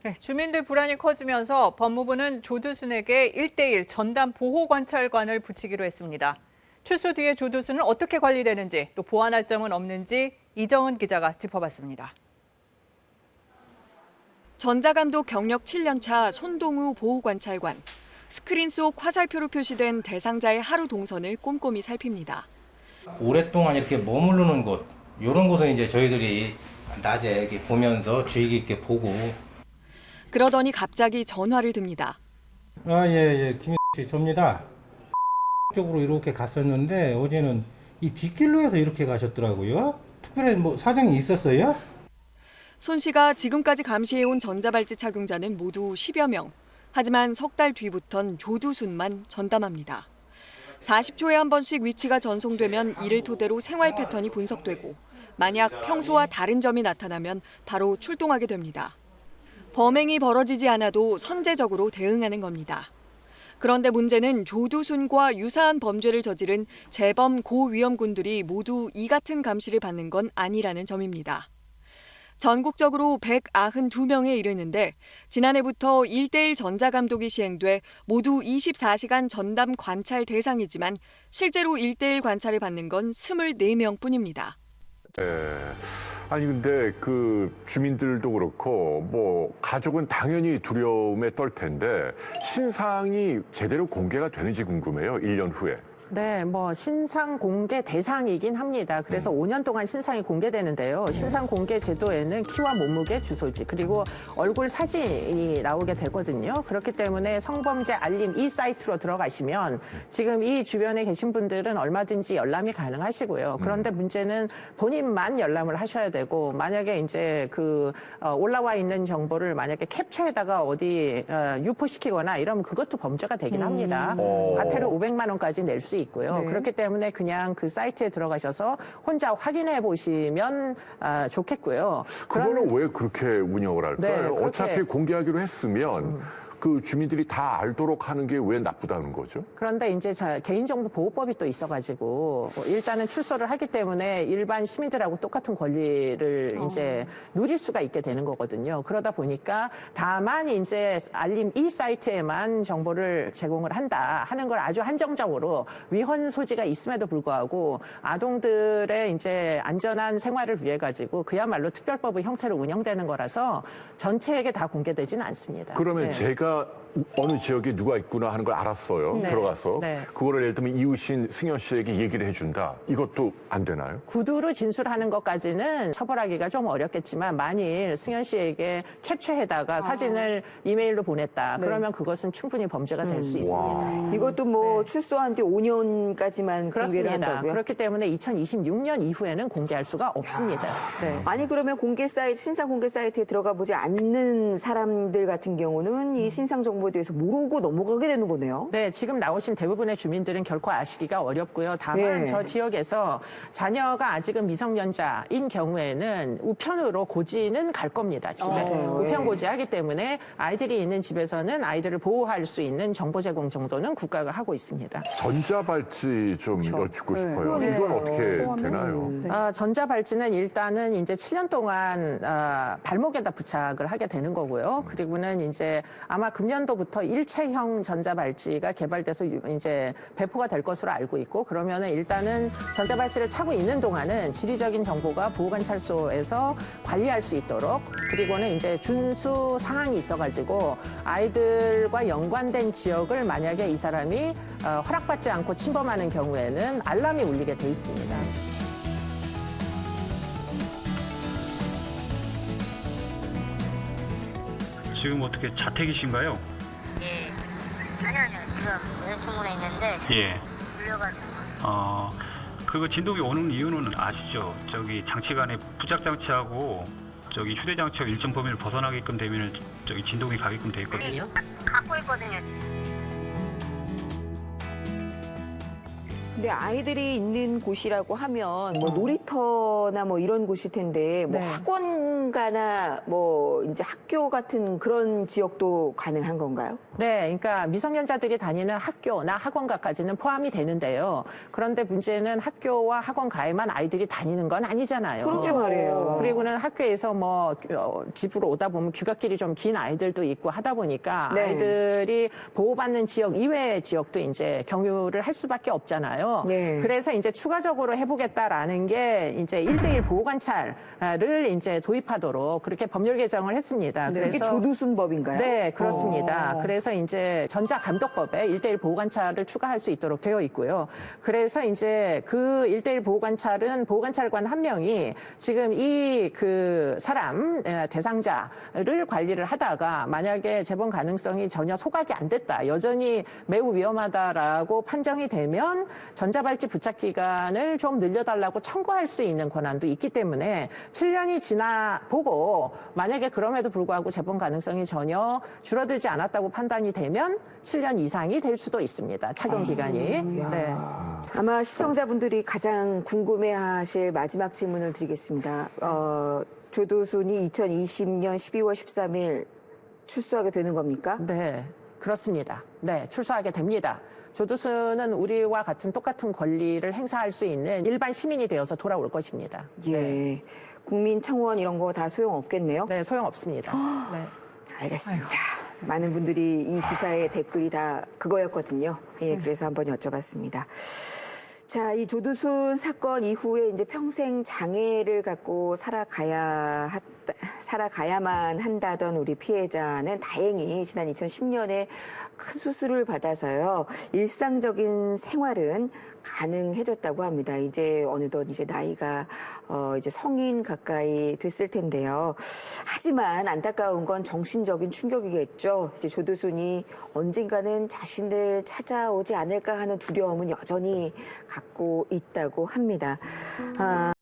네, 주민들 불안이 커지면서 법무부는 조두순에게 1대1 전담 보호관찰관을 붙이기로 했습니다. 출소 뒤에 조두순은 어떻게 관리되는지 또 보완할 점은 없는지 이정은 기자가 짚어봤습니다. 전자감독 경력 7년차 손동우 보호관찰관. 스크린 속 화살표로 표시된 대상자의 하루 동선을 꼼꼼히 살핍니다. 오랫동안 이렇게 머무르는 곳, 이런 곳은 이제 저희들이 낮에 이렇게 보면서 주의 깊게 보고. 그러더니 갑자기 전화를 듭니다. 예, 김씨 접니다. 쪽으로 이렇게 갔었는데 어제는 이 뒷길로 해서 이렇게 가셨더라고요. 특별히 뭐 사정이 있었어요? 손 씨가 지금까지 감시해온 전자발찌 착용자는 모두 10여 명. 하지만 석 달 뒤부턴 조두순만 전담합니다. 40초에 한 번씩 위치가 전송되면 이를 토대로 생활 패턴이 분석되고 만약 평소와 다른 점이 나타나면 바로 출동하게 됩니다. 범행이 벌어지지 않아도 선제적으로 대응하는 겁니다. 그런데 문제는 조두순과 유사한 범죄를 저지른 재범 고위험군들이 모두 이 같은 감시를 받는 건 아니라는 점입니다. 전국적으로 192명에 이르는데 지난해부터 1대1 전자감독이 시행돼 모두 24시간 전담 관찰 대상이지만 실제로 1대1 관찰을 받는 건 24명뿐입니다. 아니 근데 그 주민들도 그렇고 뭐 가족은 당연히 두려움에 떨 텐데 신상이 제대로 공개가 되는지 궁금해요. 1년 후에. 네, 뭐 신상 공개 대상이긴 합니다. 그래서 5년 동안 신상이 공개되는데요. 신상 공개 제도에는 키와 몸무게, 주소지 그리고 얼굴 사진이 나오게 되거든요. 그렇기 때문에 성범죄 알림 이 사이트로 들어가시면 지금 이 주변에 계신 분들은 얼마든지 열람이 가능하시고요. 그런데 문제는 본인만 열람을 하셔야 되고 만약에 이제 그 올라와 있는 정보를 만약에 캡처해다가 어디 유포시키거나 이러면 그것도 범죄가 되긴 합니다. 과태료 500만 원까지 낼 수 있고요. 네. 그렇기 때문에 그냥 그 사이트에 들어가셔서 혼자 확인해 보시면 좋겠고요. 그거는 왜 그렇게 운영을 할까요? 네, 그렇게. 어차피 공개하기로 했으면 그 주민들이 다 알도록 하는 게 왜 나쁘다는 거죠? 그런데 이제 개인정보보호법이 또 있어가지고 일단은 출소를 하기 때문에 일반 시민들하고 똑같은 권리를 이제 누릴 수가 있게 되는 거거든요. 그러다 보니까 다만 이제 알림 이 사이트에만 정보를 제공을 한다 하는 걸 아주 한정적으로 위헌 소지가 있음에도 불구하고 아동들의 이제 안전한 생활을 위해 가지고 그야말로 특별법의 형태로 운영되는 거라서 전체에게 다 공개되지는 않습니다. 그러면 네. 제가 어느 지역에 누가 있구나 하는 걸 알았어요. 네. 들어가서. 네. 그거를 예를 들면 이웃인 승현 씨에게 얘기를 해준다. 이것도 안 되나요? 구두로 진술하는 것까지는 처벌하기가 좀 어렵겠지만 만일 승현 씨에게 캡처해다가 사진을 이메일로 보냈다. 네. 그러면 그것은 충분히 범죄가 될 수 있습니다. 이것도 뭐 출소한 뒤 5년까지만 공개를 그렇습니다. 한다고요? 그렇기 때문에 2026년 이후에는 공개할 수가 없습니다. 네. 아니 그러면 공개 사이트, 신상 공개 사이트에 들어가 보지 않는 사람들 같은 경우는 이 신상 정보에 대해서 모르고 넘어가게 되는 거네요. 네, 지금 나오신 대부분의 주민들은 결코 아시기가 어렵고요. 다만 네. 저 지역에서 자녀가 아직은 미성년자인 경우에는 우편으로 고지는 갈 겁니다. 집에. 맞아요. 우편 예. 고지하기 때문에 아이들이 있는 집에서는 아이들을 보호할 수 있는 정보 제공 정도는 국가가 하고 있습니다. 전자발찌 좀 여쭙고 싶어요. 네. 이건 어떻게 되나요? 전자발찌는 일단은 이제 7년 동안 발목에다 부착을 하게 되는 거고요. 그리고는 이제 아마 금년도부터 일체형 전자발찌가 개발돼서 이제 배포가 될 것으로 알고 있고 그러면은 일단은 전자발찌를 차고 있는 동안은 지리적인 정보가 보호관찰소에서 관리할 수 있도록 그리고는 이제 준수 사항이 있어가지고 아이들과 연관된 지역을 만약에 이 사람이 허락받지 않고 침범하는 경우에는 알람이 울리게 돼 있습니다. 지금 어떻게 자택이신가요? 예. 아니요. 지금 여자친구랑 있는데 예. 물려가지고. 그거 진동이 오는 이유는 아시죠? 저기 장치 간에 부착 장치하고 저기 휴대 장치가 일정 범위를 벗어나게끔 되면 저기 진동이 가게끔 돼 있거든요. 갖고 있거든요. 근데 아이들이 있는 곳이라고 하면 뭐 놀이터나 뭐 이런 곳일 텐데 뭐 네. 학원가나 뭐 이제 학교 같은 그런 지역도 가능한 건가요? 네, 그러니까 미성년자들이 다니는 학교나 학원가까지는 포함이 되는데요. 그런데 문제는 학교와 학원가에만 아이들이 다니는 건 아니잖아요. 그러게 말이에요. 그리고는 학교에서 뭐 집으로 오다 보면 귀갓길이 좀 긴 아이들도 있고 하다 보니까 네. 아이들이 보호받는 지역 이외의 지역도 이제 경유를 할 수밖에 없잖아요. 네. 그래서 이제 추가적으로 해보겠다라는 게 이제 1대1 보호관찰을 이제 도입하도록 그렇게 법률 개정을 했습니다. 네. 이게 조두순법인가요? 네, 그렇습니다. 그래서 이제 전자감독법에 1대1 보호관찰을 추가할 수 있도록 되어 있고요. 그래서 이제 그 1대1 보호관찰은 보호관찰관 한 명이 지금 이 그 사람 대상자를 관리를 하다가 만약에 재본 가능성이 전혀 소각이 안 됐다, 여전히 매우 위험하다라고 판정이 되면 전자발찌 부착 기간을 좀 늘려달라고 청구할 수 있는 권한도 있기 때문에 7년이 지나 보고 만약에 그럼에도 불구하고 재본 가능성이 전혀 줄어들지 않았다고 판단이 되면 7년 이상이 될 수도 있습니다. 착용 기간이. 네. 아마 시청자분들이 가장 궁금해하실 마지막 질문을 드리겠습니다. 조두순이 2020년 12월 13일 출소하게 되는 겁니까? 네, 그렇습니다. 네, 출소하게 됩니다. 조두순은 우리와 같은 똑같은 권리를 행사할 수 있는 일반 시민이 되어서 돌아올 것입니다. 예. 국민 청원 이런 거 다 소용없겠네요. 네, 소용없습니다. 네. 알겠습니다. 많은 분들이 이 기사의 댓글이 다 그거였거든요. 예, 그래서 한번 여쭤봤습니다. 자, 이 조두순 사건 이후에 이제 평생 장애를 갖고 살아가야만 한다던 우리 피해자는 다행히 지난 2010년에 큰 수술을 받아서요, 일상적인 생활은 가능해졌다고 합니다. 이제 어느덧 이제 나이가 이제 성인 가까이 됐을 텐데요. 하지만 안타까운 건 정신적인 충격이겠죠. 이제 조두순이 언젠가는 자신을 찾아오지 않을까 하는 두려움은 여전히 갖고 있다고 합니다.